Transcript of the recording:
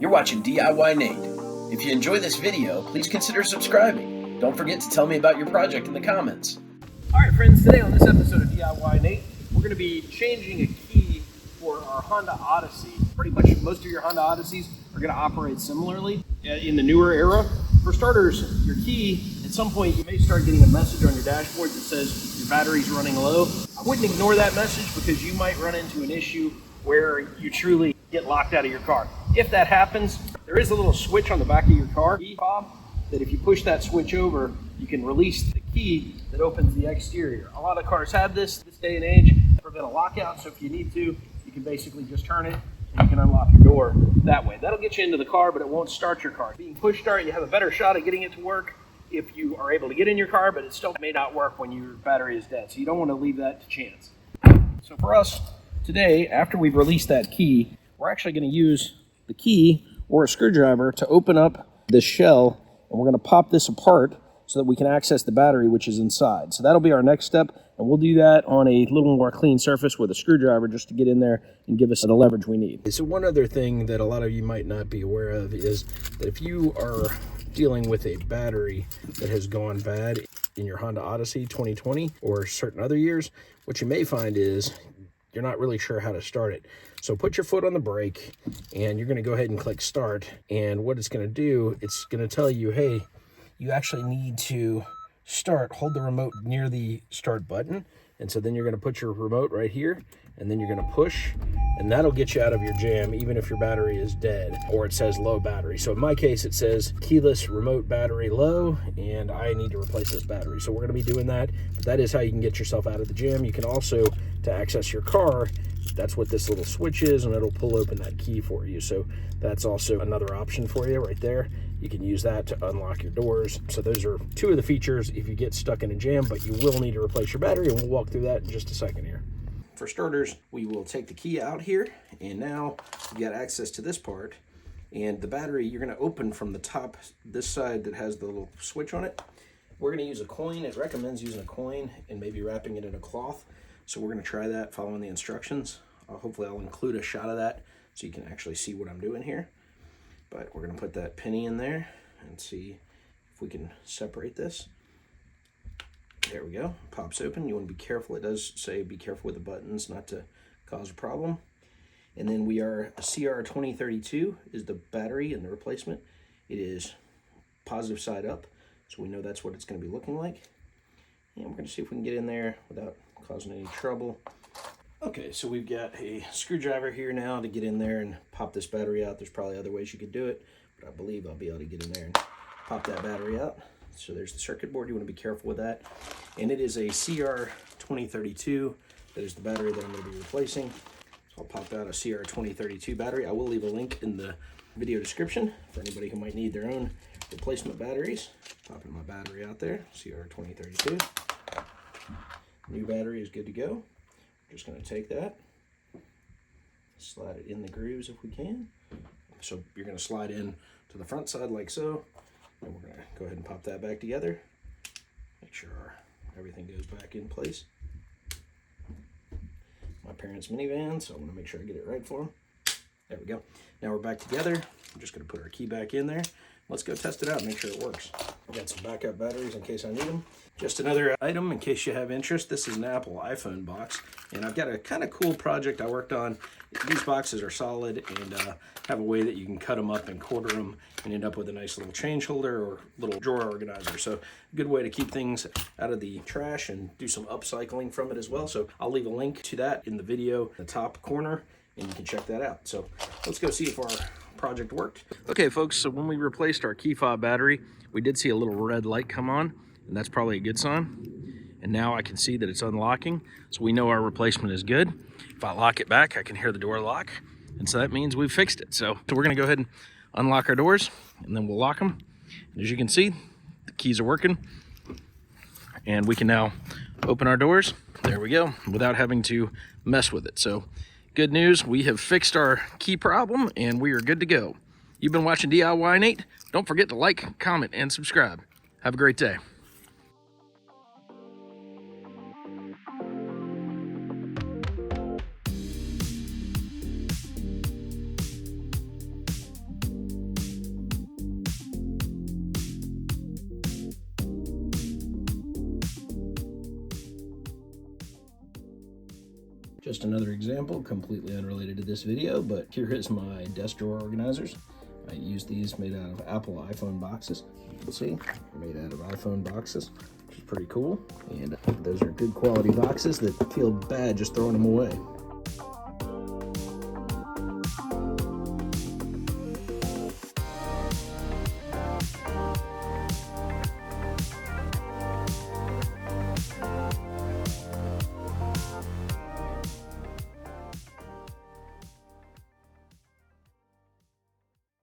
You're watching DIYNate. If you enjoy this video, please consider subscribing. Don't forget to tell me about your project in the comments. Alright friends, today on this episode of DIYNate, we're going to be changing a key for our Honda Odyssey. Pretty much most of your Honda Odysseys are going to operate similarly in the newer era. For starters, your key, at some point you may start getting a message on your dashboard that says your battery's running low. I wouldn't ignore that message because you might run into an issue where you truly get locked out of your car. If that happens, there is a little switch on the back of your car key fob that if you push that switch over, you can release the key that opens the exterior. A lot of cars have this day and age to prevent a lockout, so if you need to, you can basically just turn it and you can unlock your door that way. That'll get you into the car, but it won't start your car. Being push start, you have a better shot at getting it to work if you are able to get in your car, but it still may not work when your battery is dead, so you don't want to leave that to chance. So for us today, after we've released that key, we're actually going to use the key or a screwdriver to open up this shell, and we're going to pop this apart so that we can access the battery which is inside. So that'll be our next step, and we'll do that on a little more clean surface with a screwdriver just to get in there and give us the leverage we need. So one other thing that a lot of you might not be aware of is that if you are dealing with a battery that has gone bad in your Honda Odyssey 2020 or certain other years, what you may find is you're not really sure how to start it. So put your foot on the brake and you're going to go ahead and click start. And what it's going to do, it's going to tell you, hey, you actually need to start. Hold the remote near the start button. And so then you're going to put your remote right here and then you're going to push, and that'll get you out of your jam even if your battery is dead or it says low battery. So in my case, it says keyless remote battery low, and I need to replace this battery. So we're going to be doing that, but that is how you can get yourself out of the jam. You can also, to access your car, that's what this little switch is, and it'll pull open that key for you. So that's also another option for you right there. You can use that to unlock your doors. So those are two of the features if you get stuck in a jam, but you will need to replace your battery, and we'll walk through that in just a second here. For starters, we will take the key out here, and now you got access to this part, and the battery you're going to open from the top, this side that has the little switch on it. We're going to use a coin. It recommends using a coin and maybe wrapping it in a cloth. So we're going to try that following the instructions. Hopefully I'll include a shot of that so you can actually see what I'm doing here. But we're going to put that penny in there and see if we can separate this. There we go. Pops open. You want to be careful. It does say be careful with the buttons not to cause a problem. And then we are a CR2032 is the battery and the replacement. It is positive side up, so we know that's what it's going to be looking like. And we're going to see if we can get in there without causing any trouble. Okay, so we've got a screwdriver here now to get in there and pop this battery out. There's probably other ways you could do it, but I believe I'll be able to get in there and pop that battery out. So there's the circuit board. You want to be careful with that. And it is a CR2032. That is the battery that I'm going to be replacing. So I'll pop out a CR2032 battery. I will leave a link in the video description for anybody who might need their own replacement batteries. Popping my battery out there, CR2032. New battery is good to go. I'm just going to take that, slide it in the grooves if we can. So you're going to slide in to the front side like so. And we're going to go ahead and pop that back together. Make sure everything goes back in place. My parents' minivan, so I want to make sure I get it right for them. There we go. Now we're back together. I'm just going to put our key back in there. Let's go test it out and make sure it works. I got some backup batteries in case I need them. Just another item in case you have interest. This is an Apple iPhone box, and I've got a kind of cool project I worked on. These boxes are solid and have a way that you can cut them up and quarter them and end up with a nice little change holder or little drawer organizer. So a good way to keep things out of the trash and do some upcycling from it as well. So I'll leave a link to that in the video in the top corner, and you can check that out. So let's go see if our project worked. Okay folks, so when we replaced our key fob battery, we did see a little red light come on, and that's probably a good sign. And now I can see that it's unlocking, so we know our replacement is good. If I lock it back, I can hear the door lock, and so that means we've fixed it. So we're gonna go ahead and unlock our doors, and then we'll lock them. And as you can see, the keys are working, and we can now open our doors. There we go, without having to mess with it. So good news, we have fixed our key problem and we are good to go. You've been watching DIYNate. Don't forget to like, comment, and subscribe. Have a great day. Just another example, completely unrelated to this video, but here is my desk drawer organizers. I use these made out of Apple iPhone boxes. You can see, made out of iPhone boxes, which is pretty cool. And those are good quality boxes that feel bad just throwing them away.